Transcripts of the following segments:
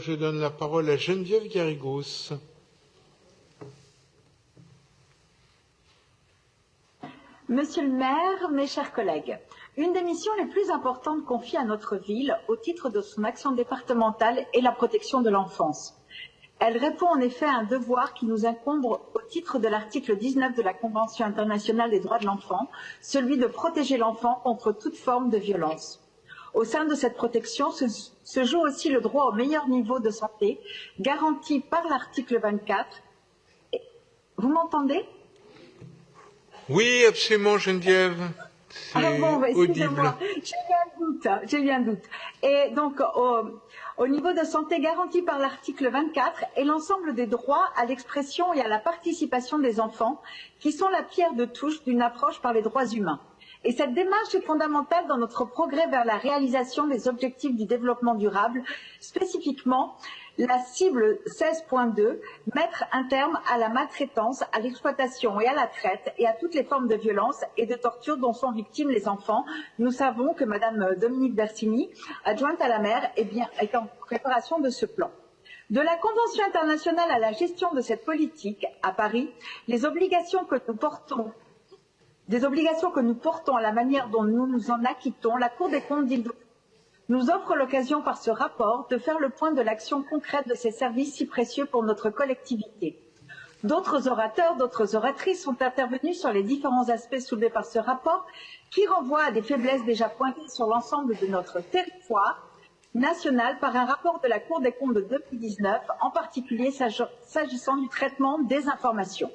Je donne la parole à Geneviève Garrigos. Monsieur le maire, mes chers collègues, une des missions les plus importantes confiées à notre ville au titre de son action départementale est la protection de l'enfance. Elle répond en effet à un devoir qui nous incombe au titre de l'article 19 de la Convention internationale des droits de l'enfant, celui de protéger l'enfant contre toute forme de violence. Au sein de cette protection se joue aussi le droit au meilleur niveau de santé, garanti par l'article 24. Vous m'entendez ? Oui, absolument, Geneviève. Ah bon, excusez-moi, j'ai eu un doute. Et donc, au niveau de santé garanti par l'article 24 et l'ensemble des droits à l'expression et à la participation des enfants, qui sont la pierre de touche d'une approche par les droits humains. Et cette démarche est fondamentale dans notre progrès vers la réalisation des objectifs du développement durable, spécifiquement la cible 16.2, mettre un terme à la maltraitance, à l'exploitation et à la traite et à toutes les formes de violence et de torture dont sont victimes les enfants. Nous savons que Madame Dominique Bersini, adjointe à la maire, est en préparation de ce plan. De la Convention internationale à la gestion de cette politique, à Paris, des obligations que nous portons à la manière dont nous nous en acquittons, la Cour des comptes d'Île-de-France nous offre l'occasion par ce rapport de faire le point de l'action concrète de ces services si précieux pour notre collectivité. D'autres orateurs, d'autres oratrices sont intervenus sur les différents aspects soulevés par ce rapport qui renvoie à des faiblesses déjà pointées sur l'ensemble de notre territoire national par un rapport de la Cour des comptes de 2019, en particulier s'agissant du traitement des informations.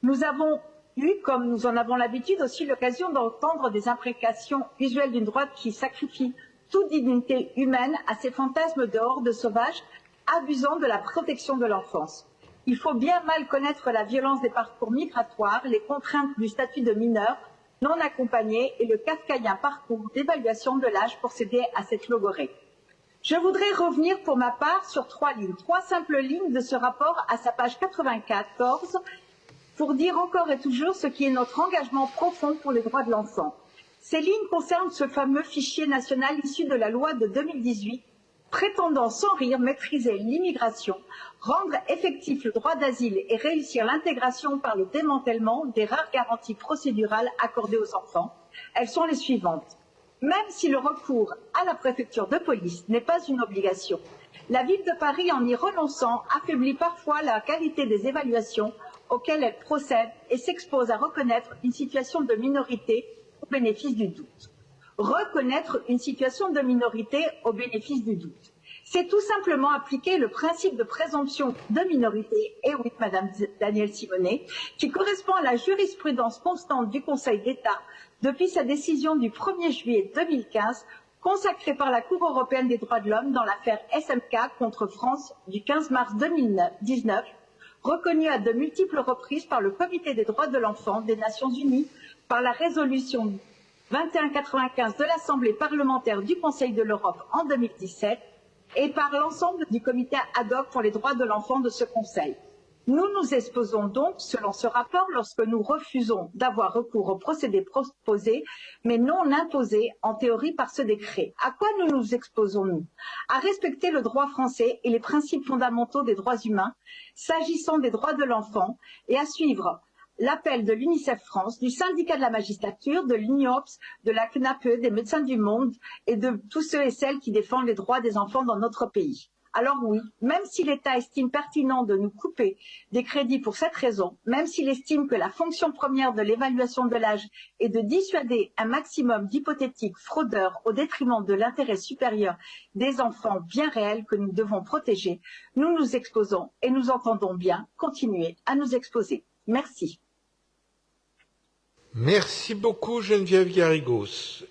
Nous avons eu, comme nous en avons l'habitude, aussi l'occasion d'entendre des imprécations usuelles d'une droite qui sacrifie toute dignité humaine à ces fantasmes de hordes sauvages abusant de la protection de l'enfance. Il faut bien mal connaître la violence des parcours migratoires, les contraintes du statut de mineur non accompagné et le kafkaïen parcours d'évaluation de l'âge pour céder à cette logorée. Je voudrais revenir pour ma part sur trois simples lignes de ce rapport à sa page 94 pour dire encore et toujours ce qui est notre engagement profond pour les droits de l'enfant. Ces lignes concernent ce fameux fichier national issu de la loi de 2018, prétendant sans rire maîtriser l'immigration, rendre effectif le droit d'asile et réussir l'intégration par le démantèlement des rares garanties procédurales accordées aux enfants. Elles sont les suivantes. Même si le recours à la préfecture de police n'est pas une obligation, la ville de Paris, en y renonçant, affaiblit parfois la qualité des évaluations auxquelles elle procède et s'expose à reconnaître une situation de minorité au bénéfice du doute. Reconnaître une situation de minorité au bénéfice du doute. C'est tout simplement appliquer le principe de présomption de minorité, et oui, Madame Danielle Simonet, qui correspond à la jurisprudence constante du Conseil d'État depuis sa décision du 1er juillet 2015, consacrée par la Cour européenne des droits de l'homme dans l'affaire SMK contre France du 15 mars 2019, reconnue à de multiples reprises par le Comité des droits de l'enfant des Nations Unies, par la résolution 2195 de l'Assemblée parlementaire du Conseil de l'Europe en 2017 et par l'ensemble du comité ad hoc pour les droits de l'enfant de ce Conseil. Nous nous exposons donc, selon ce rapport, lorsque nous refusons d'avoir recours aux procédés proposés, mais non imposés en théorie par ce décret. À quoi nous exposons-nous? À respecter le droit français et les principes fondamentaux des droits humains, s'agissant des droits de l'enfant, et à suivre l'appel de l'UNICEF France, du syndicat de la magistrature, de l'UNIOPS, de la CNAPE, des médecins du monde et de tous ceux et celles qui défendent les droits des enfants dans notre pays. Alors oui, même si l'État estime pertinent de nous couper des crédits pour cette raison, même s'il estime que la fonction première de l'évaluation de l'âge est de dissuader un maximum d'hypothétiques fraudeurs au détriment de l'intérêt supérieur des enfants bien réels que nous devons protéger, nous nous exposons et nous entendons bien continuer à nous exposer. Merci. Merci beaucoup Geneviève Garrigos.